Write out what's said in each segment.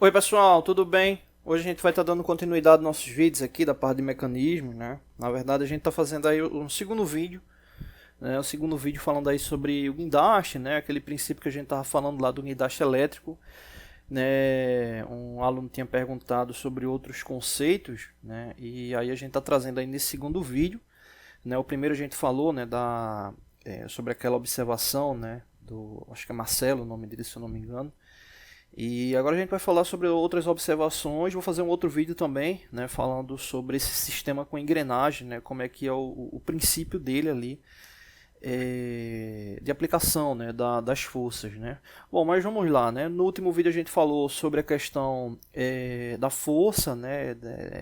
Oi pessoal, tudo bem? Hoje a gente vai estar dando continuidade aos nossos vídeos aqui da parte de mecanismo, né? Na verdade a gente está fazendo aí um segundo vídeo, né? O segundo vídeo falando aí sobre o guindaste, né? Aquele princípio que a gente estava falando lá do guindaste elétrico, né? Um aluno tinha perguntado sobre outros conceitos, né? E aí a gente está trazendo aí nesse segundo vídeo, né? O primeiro a gente falou, né? Sobre aquela observação, né? Acho que é Marcelo o nome dele, se eu não me engano. E agora a gente vai falar sobre outras observações. Vou fazer um outro vídeo também, né, falando sobre esse sistema com engrenagem, né, como é que é o princípio dele ali, de aplicação, né, das forças, né. Bom, mas vamos lá, né. No último vídeo a gente falou sobre a questão da força, né,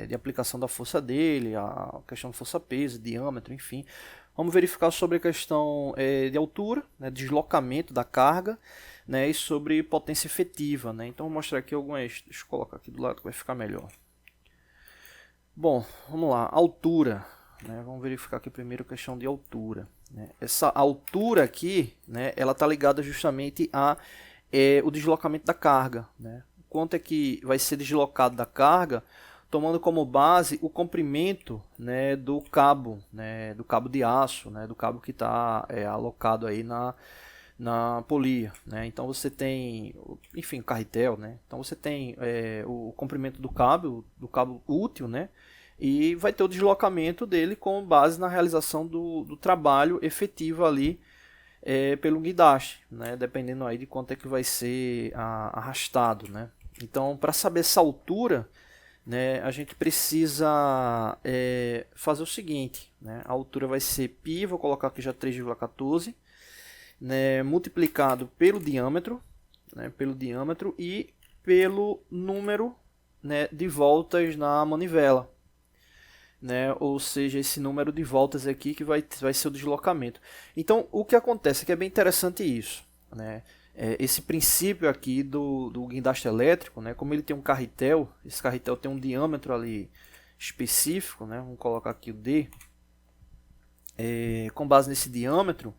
de aplicação da força dele, a questão de força-peso, diâmetro, enfim. Vamos verificar sobre a questão de altura, né, deslocamento da carga, né, e sobre potência efetiva, né? Então vou mostrar aqui algumas, deixa eu colocar aqui do lado que vai ficar melhor. Bom, vamos lá, altura, né? Vamos verificar aqui primeiro a questão de altura, né? Essa altura aqui, né, ela está ligada justamente a o deslocamento da carga, né? Quanto é que vai ser deslocado da carga, tomando como base o comprimento, né, do cabo, né, do cabo de aço, né, do cabo que está alocado aí na polia, né? Então você tem, enfim, carretel, né? Então você tem o comprimento do cabo útil, né? E vai ter o deslocamento dele com base na realização do trabalho efetivo ali pelo guindaste, né? Dependendo aí de quanto é que vai ser arrastado, né? Então, para saber essa altura, né, a gente precisa fazer o seguinte, né? A altura vai ser π, vou colocar aqui já 3,14, né, multiplicado pelo diâmetro, né, e pelo número, né, de voltas na manivela, né, ou seja, esse número de voltas aqui que vai ser o deslocamento. Então, o que acontece é que é bem interessante isso, né, esse princípio aqui do guindaste elétrico, né, como ele tem um carretel, esse carretel tem um diâmetro ali específico, né, vamos colocar aqui o D, com base nesse diâmetro,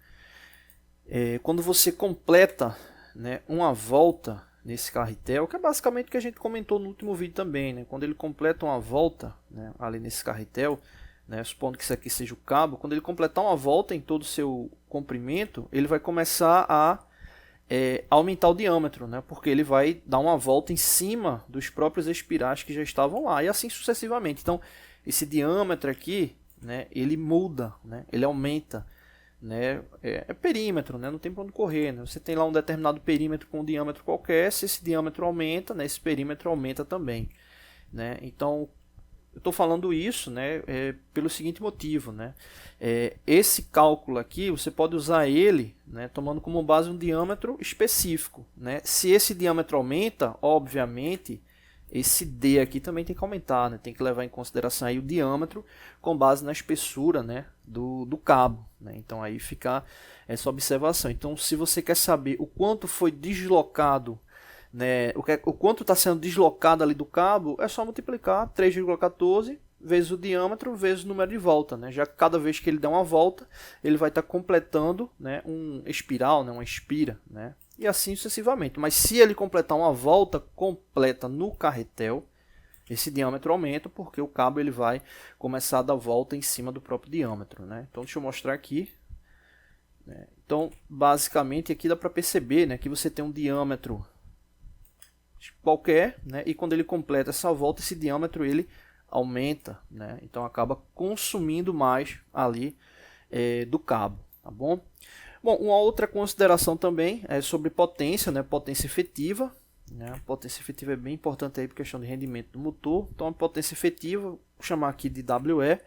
quando você completa, né, uma volta nesse carretel, que é basicamente o que a gente comentou no último vídeo também, né, quando ele completa uma volta, né, ali nesse carretel, né, supondo que isso aqui seja o cabo, quando ele completar uma volta em todo o seu comprimento, ele vai começar a aumentar o diâmetro, né, porque ele vai dar uma volta em cima dos próprios espirais que já estavam lá, e assim sucessivamente. Então, esse diâmetro aqui, né, ele muda, né, ele aumenta, né, perímetro, né, não tem para onde correr, né, você tem lá um determinado perímetro com um diâmetro qualquer, se esse diâmetro aumenta, né, esse perímetro aumenta também, né, então eu estou falando isso, né, pelo seguinte motivo, né, esse cálculo aqui você pode usar ele, né, tomando como base um diâmetro específico, né, se esse diâmetro aumenta, obviamente esse D aqui também tem que aumentar, né? Tem que levar em consideração aí o diâmetro com base na espessura, né, do cabo, né? Então aí fica essa observação. Então, se você quer saber o quanto foi deslocado, né, o quanto está sendo deslocado ali do cabo, é só multiplicar 3,14 vezes o diâmetro vezes o número de volta, né? Já que cada vez que ele der uma volta, ele vai estar completando, né, um espiral, né, uma espira, né? E assim sucessivamente. Mas se ele completar uma volta completa no carretel, esse diâmetro aumenta porque o cabo ele vai começar a dar volta em cima do próprio diâmetro, né? Então deixa eu mostrar aqui, né? Então basicamente aqui dá para perceber, né, que você tem um diâmetro qualquer, né, e quando ele completa essa volta, esse diâmetro ele aumenta, né? Então acaba consumindo mais ali do cabo, tá bom? Bom, uma outra consideração também é sobre potência, né? Potência efetiva, né? Potência efetiva é bem importante aí por questão de rendimento do motor. Então a potência efetiva, vou chamar aqui de WE,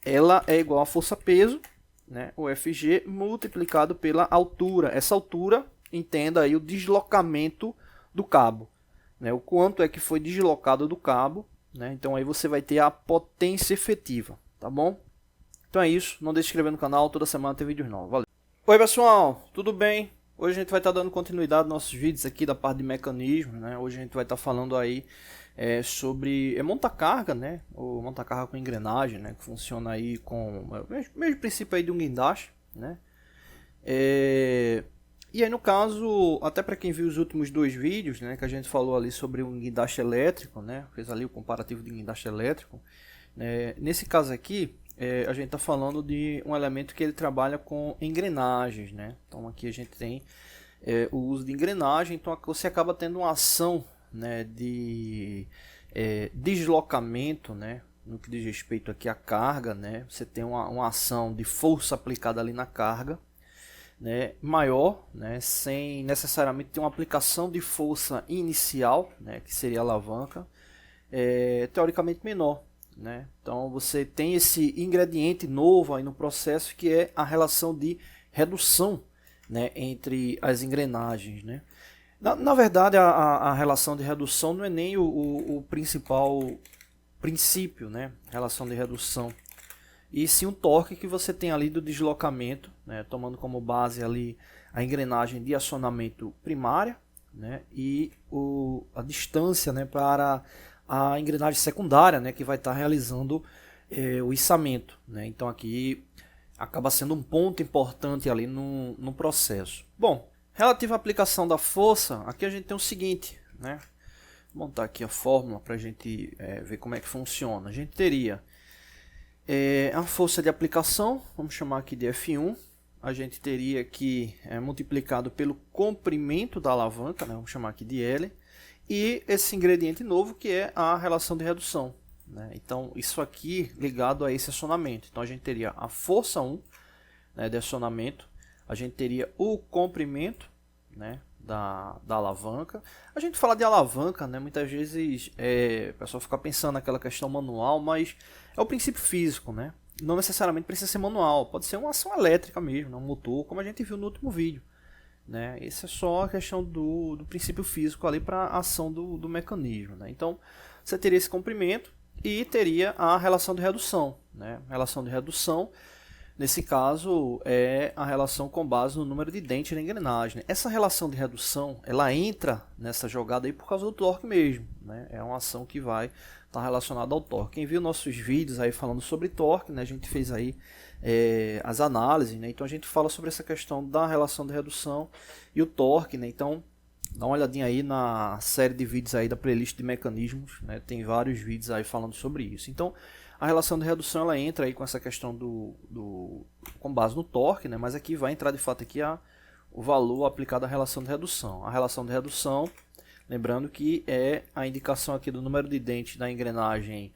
ela é igual a força-peso, né, o FG, multiplicado pela altura. Essa altura, entenda aí o deslocamento do cabo, né, o quanto é que foi deslocado do cabo, né, então aí você vai ter a potência efetiva, tá bom? Então é isso, não deixe de se inscrever no canal, toda semana tem vídeos novos, valeu! Oi pessoal, tudo bem? Hoje a gente vai estar dando continuidade aos nossos vídeos aqui da parte de mecanismo, né? Hoje a gente vai estar falando aí sobre monta-carga, né? Ou monta-carga com engrenagem, né? Que funciona aí com o mesmo princípio aí de um guindaste, né? E aí no caso, até para quem viu os últimos dois vídeos, né, que a gente falou ali sobre o guindaste elétrico, né, fez ali o comparativo de guindaste elétrico, né, nesse caso aqui, a gente está falando de um elemento que ele trabalha com engrenagens, né, então aqui a gente tem o uso de engrenagem, então você acaba tendo uma ação, né, de deslocamento, né, no que diz respeito aqui à carga, né, você tem uma ação de força aplicada ali na carga, né, maior, né, sem necessariamente ter uma aplicação de força inicial, né, que seria a alavanca, teoricamente menor. Né? Então você tem esse ingrediente novo aí no processo que é a relação de redução, né, entre as engrenagens. Né? Na verdade, a relação de redução não é nem o principal princípio, né, relação de redução, e sim o torque que você tem ali do deslocamento, né, tomando como base ali a engrenagem de acionamento primária, né, e a distância, né, para a engrenagem secundária, né, que vai estar realizando o içamento. Né, então aqui acaba sendo um ponto importante ali no processo. Bom, relativo à aplicação da força, aqui a gente tem o seguinte, né, vou montar aqui a fórmula para a gente ver como é que funciona. A gente teria a força de aplicação, vamos chamar aqui de F1, a gente teria que multiplicado pelo comprimento da alavanca, né, vamos chamar aqui de L, e esse ingrediente novo que é a relação de redução. Né? Então isso aqui ligado a esse acionamento. Então a gente teria a força 1, né, de acionamento, a gente teria o comprimento, né, da alavanca. A gente fala de alavanca, né, muitas vezes o pessoal fica pensando naquela questão manual, mas é o princípio físico, né? Não necessariamente precisa ser manual, pode ser uma ação elétrica mesmo, né? Um motor, como a gente viu no último vídeo. Né? Isso é só a questão do princípio físico ali para a ação do mecanismo. Né? Então você teria esse comprimento e teria a relação de redução. Né? A relação de redução, nesse caso, é a relação com base no número de dentes da engrenagem. Essa relação de redução, ela entra nessa jogada aí por causa do torque mesmo. Né? É uma ação que vai estar relacionada ao torque. Quem viu nossos vídeos aí falando sobre torque, né? A gente fez aí as análises, né? Então a gente fala sobre essa questão da relação de redução e o torque, né? Então dá uma olhadinha aí na série de vídeos aí da playlist de mecanismos, né? Tem vários vídeos aí falando sobre isso. Então a relação de redução ela entra aí com essa questão com base no torque, né? Mas aqui vai entrar de fato aqui o valor aplicado à relação de redução. A relação de redução, lembrando que é a indicação aqui do número de dentes da engrenagem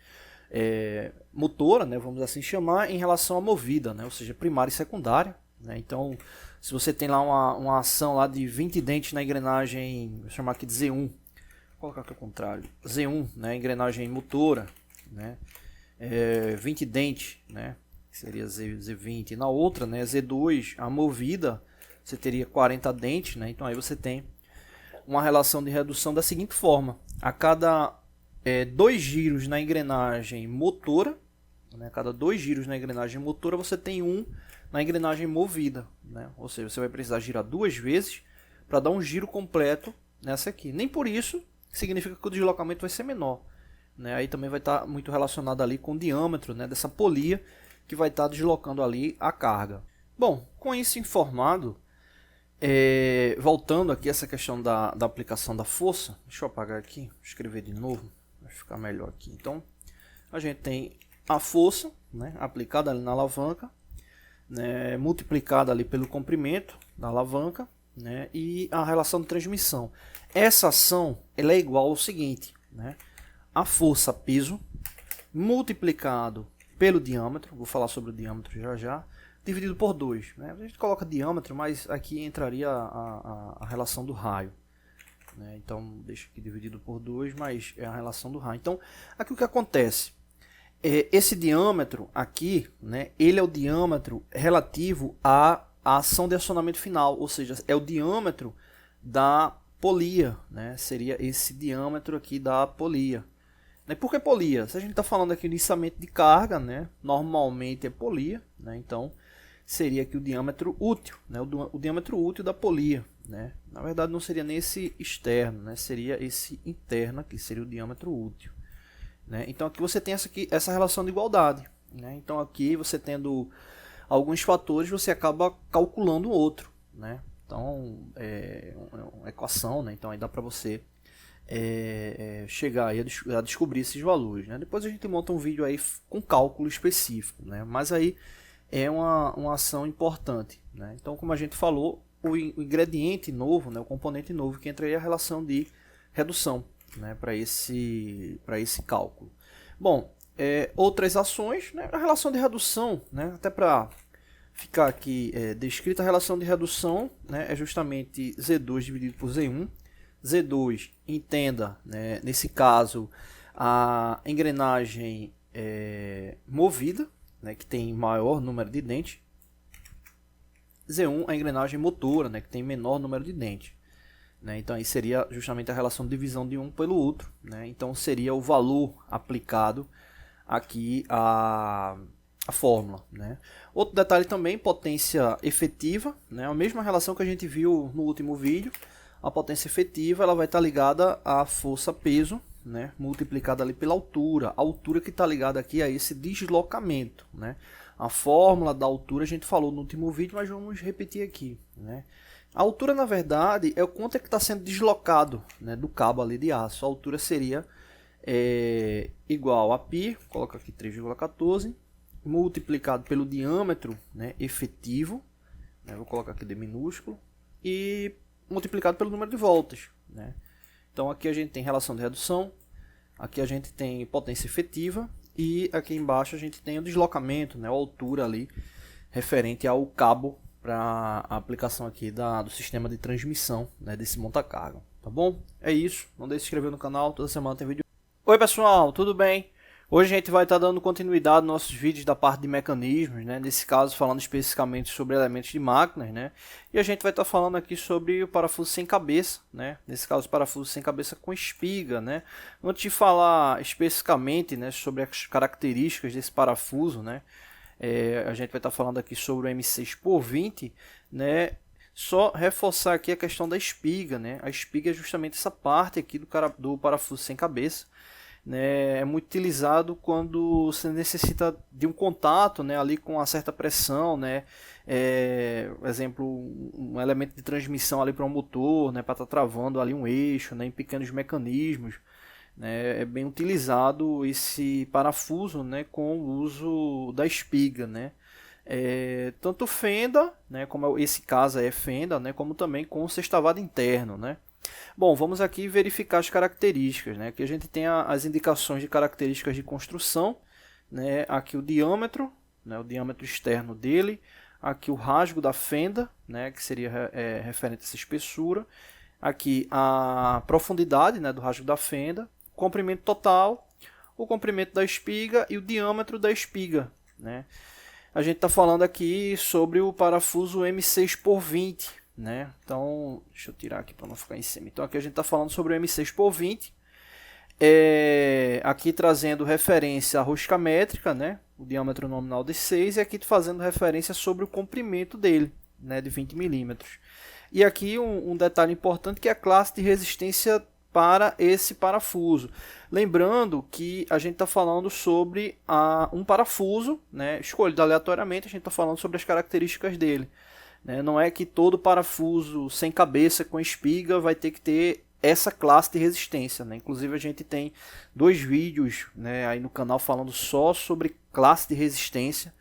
motora, né, vamos assim chamar, em relação à movida, né, ou seja, primária e secundária. Né, então, se você tem lá uma ação lá de 20 dentes na engrenagem, vou chamar aqui de Z1, vou colocar aqui ao contrário, Z1, né, engrenagem motora, né, 20 dentes, né, que seria Z20, e na outra, né, Z2, a movida, você teria 40 dentes, né, então aí você tem uma relação de redução da seguinte forma: a cada 2 giros na engrenagem motora, né, a cada 2 giros na engrenagem motora você tem um na engrenagem movida, né? Ou seja, você vai precisar girar 2 vezes para dar um giro completo nessa aqui. Nem por isso significa que o deslocamento vai ser menor, né? Aí também vai estar muito relacionado ali com o diâmetro, né, dessa polia que vai estar deslocando ali a carga. Bom, com isso informado, voltando aqui a essa questão da aplicação da força, deixa eu apagar aqui, escrever de novo, vai ficar melhor aqui. Então, a gente tem a força, né, aplicada ali na alavanca, né, multiplicada ali pelo comprimento da alavanca, né, e a relação de transmissão. Essa ação ela é igual ao seguinte, né, a força peso multiplicado pelo diâmetro, vou falar sobre o diâmetro já já, dividido por 2. Né? A gente coloca diâmetro, mas aqui entraria a relação do raio. Né? Então, deixa aqui dividido por 2, mas é a relação do raio. Então, aqui o que acontece? Esse diâmetro aqui, né, ele é o diâmetro relativo à ação de acionamento final, ou seja, é o diâmetro da polia. Né? Seria esse diâmetro aqui da polia. Por que polia? Se a gente está falando aqui de içamento de carga, né, normalmente é polia, né, então seria aqui o diâmetro útil, né, o diâmetro útil da polia. Né. Na verdade não seria nem esse externo, né, seria esse interno aqui, seria o diâmetro útil. Né. Então aqui você tem essa relação de igualdade. Né. Então aqui você tendo alguns fatores, você acaba calculando o outro. Né. Então, é uma equação, né? Então aí dá para você chegar aí a descobrir esses valores, né? Depois a gente monta um vídeo aí com cálculo específico, né? Mas aí é uma ação importante, né? Então, como a gente falou, o ingrediente novo, né? O componente novo que entra aí é a relação de redução, né? Para esse cálculo. Bom, outras ações, né? A relação de redução, né? Até para ficar aqui descrita, a relação de redução, né? É justamente Z2 dividido por Z1. Z2, entenda, né, nesse caso, a engrenagem movida, né, que tem maior número de dentes. Z1, a engrenagem motora, né, que tem menor número de dentes. Né, então, aí seria justamente a relação de divisão de um pelo outro. Né, então, seria o valor aplicado aqui à fórmula. Né. Outro detalhe também, potência efetiva, né, a mesma relação que a gente viu no último vídeo. A potência efetiva ela vai estar ligada à força-peso, né, multiplicada ali pela altura. A altura que está ligada aqui a esse deslocamento. Né. A fórmula da altura a gente falou no último vídeo, mas vamos repetir aqui. Né. A altura, na verdade, é o quanto é que está sendo deslocado, né, do cabo ali de aço. A altura seria igual a π, coloca aqui 3,14, multiplicado pelo diâmetro, né, efetivo, né, vou colocar aqui D minúsculo, e multiplicado pelo número de voltas. Né? Então aqui a gente tem relação de redução, aqui a gente tem potência efetiva e aqui embaixo a gente tem o deslocamento, né? A altura ali referente ao cabo para a aplicação aqui do sistema de transmissão, né? Desse monta-carga. Tá bom? É isso. Não deixe de se inscrever no canal, toda semana tem vídeo. Oi pessoal, tudo bem? Hoje a gente vai estar dando continuidade nos nossos vídeos da parte de mecanismos, né? Nesse caso falando especificamente sobre elementos de máquinas, né? E a gente vai estar falando aqui sobre o parafuso sem cabeça, né? Nesse caso parafuso sem cabeça com espiga, né? Antes de falar especificamente, né, sobre as características desse parafuso, né? A gente vai estar falando aqui sobre o M6 por 20, né? Só reforçar aqui a questão da espiga, né? A espiga é justamente essa parte aqui do parafuso sem cabeça. Né, é muito utilizado quando você necessita de um contato, né, ali com uma certa pressão, né, exemplo, um elemento de transmissão ali para um motor, né, para estar travando ali um eixo, né, em pequenos mecanismos, né, é bem utilizado esse parafuso, né, com o uso da espiga, né, tanto fenda, né, como esse caso é fenda, né, como também com sextavado interno, né. Bom, vamos aqui verificar as características, né? Aqui a gente tem as indicações de características de construção, né? Aqui o diâmetro, né? O diâmetro externo dele, aqui o rasgo da fenda, né? Que seria referente a essa espessura, aqui a profundidade, né? Do rasgo da fenda, o comprimento total, o comprimento da espiga e o diâmetro da espiga, né? A gente está falando aqui sobre o parafuso M6 por 20, né? Então, deixa eu tirar aqui para não ficar em cima. Então, aqui a gente está falando sobre o M6 por 20. Aqui trazendo referência à rosca métrica, né? O diâmetro nominal de 6. E aqui fazendo referência sobre o comprimento dele, né? De 20 milímetros. E aqui um detalhe importante que é a classe de resistência para esse parafuso. Lembrando que a gente está falando sobre um parafuso, né? Escolhido aleatoriamente, a gente está falando sobre as características dele. Não é que todo parafuso sem cabeça com espiga vai ter que ter essa classe de resistência, né? Inclusive a gente tem 2 vídeos, né, aí no canal falando só sobre classe de resistência,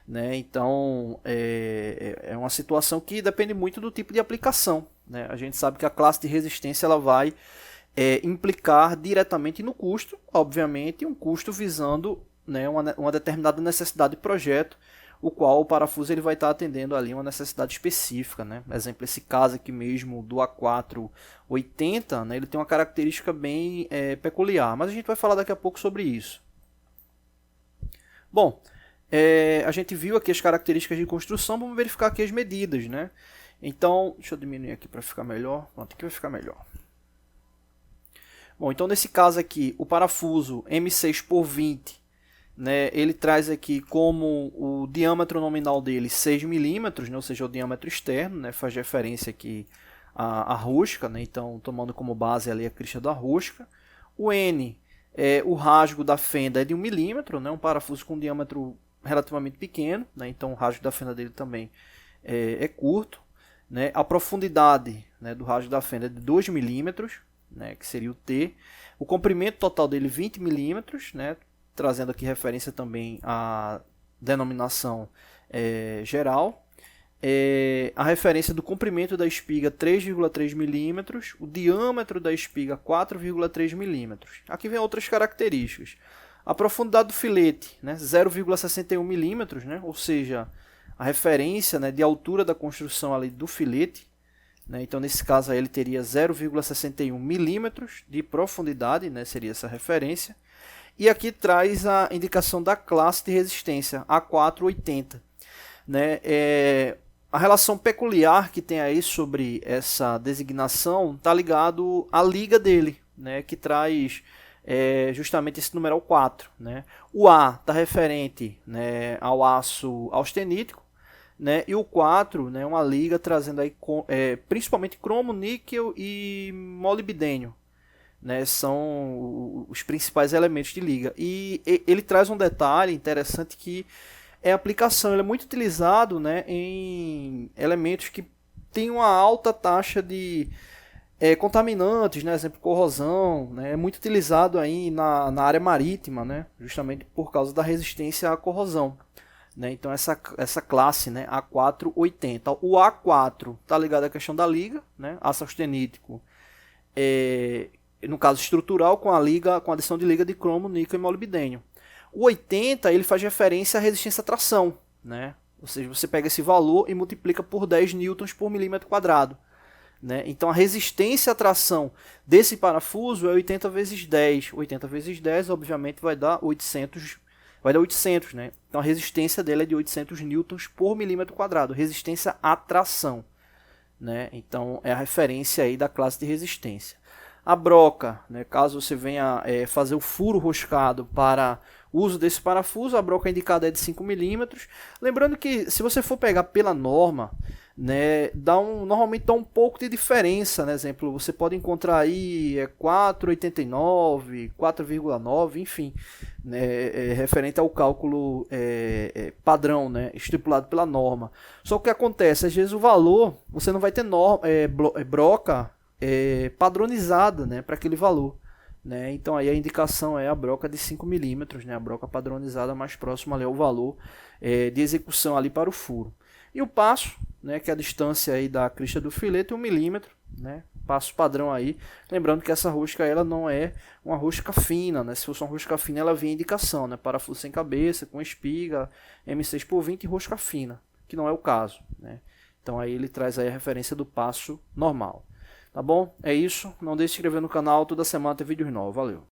né? Então é uma situação que depende muito do tipo de aplicação, né? A gente sabe que a classe de resistência ela vai implicar diretamente no custo, obviamente um custo visando, né, uma determinada necessidade de projeto, o qual o parafuso ele vai estar atendendo ali uma necessidade específica, né? Exemplo, esse caso aqui mesmo do A480, né? Ele tem uma característica bem peculiar, mas a gente vai falar daqui a pouco sobre isso. Bom, a gente viu aqui as características de construção, vamos verificar aqui as medidas, né? Então, deixa eu diminuir aqui para ficar melhor, pronto, aqui vai ficar melhor. Bom, então nesse caso aqui, o parafuso M6 por 20, né, ele traz aqui como o diâmetro nominal dele 6 milímetros, né, ou seja, o diâmetro externo, né, faz referência aqui à rosca, né, então tomando como base ali a crista da rosca. O N, o rasgo da fenda é de 1 milímetro, né, um parafuso com diâmetro relativamente pequeno, né, então o rasgo da fenda dele também é curto. né? A profundidade, né, do rasgo da fenda é de 2 milímetros, né, que seria o T. O comprimento total dele 20 milímetros, né, trazendo aqui referência também à denominação geral. A referência do comprimento da espiga 3,3 milímetros, o diâmetro da espiga 4,3 milímetros. Aqui vem outras características. A profundidade do filete, né, 0,61 milímetros, né, ou seja, a referência, né, de altura da construção ali do filete, né, então nesse caso aí ele teria 0,61 milímetros de profundidade, né, seria essa referência. E aqui traz a indicação da classe de resistência, A480. Né, a relação peculiar que tem aí sobre essa designação está ligado à liga dele, né, que traz justamente esse numeral 4. Né. O A está referente, né, ao aço austenítico, né, e o 4, né, uma liga trazendo aí, principalmente cromo, níquel e molibdênio. Né, são os principais elementos de liga. E ele traz um detalhe interessante que é a aplicação. Ele é muito utilizado, né, em elementos que têm uma alta taxa de contaminantes, né, exemplo, corrosão. Né, é muito utilizado aí na área marítima, né, justamente por causa da resistência à corrosão. Né, então essa classe, né, A480. O A4 está ligado à questão da liga, né, aço austenítico, no caso estrutural, com a adição de liga de cromo, níquel e molibdênio. O 80 ele faz referência à resistência à tração, né? Ou seja, você pega esse valor e multiplica por 10 newtons por milímetro quadrado. Né? Então a resistência à tração desse parafuso é 80 vezes 10. 80 vezes 10 obviamente vai dar 800. Né? Então a resistência dele é de 800 newtons por milímetro quadrado. Resistência à tração. Né? Então é a referência aí da classe de resistência. A broca, né, caso você venha fazer o furo roscado para uso desse parafuso, a broca indicada é de 5 milímetros. Lembrando que se você for pegar pela norma, né, normalmente dá um pouco de diferença. Né? Exemplo, você pode encontrar aí 4,89, 4,9, enfim, né, referente ao cálculo padrão, né, estipulado pela norma. Só que o que acontece, às vezes o valor, você não vai ter broca padronizada, né, para aquele valor. Né? Então aí a indicação é a broca de 5 milímetros, né, a broca padronizada mais próxima ali ao valor de execução ali para o furo. E o passo, né, que é a distância aí da crista do filete, 1 milímetro, né, passo padrão aí. Lembrando que essa rosca ela não é uma rosca fina, né? Se fosse uma rosca fina ela vinha indicação, né, parafuso sem cabeça, com espiga, M6x20 e rosca fina, que não é o caso. Né? Então aí ele traz aí a referência do passo normal. Tá bom? É isso. Não deixe de se inscrever no canal. Toda semana tem vídeos novos. Valeu!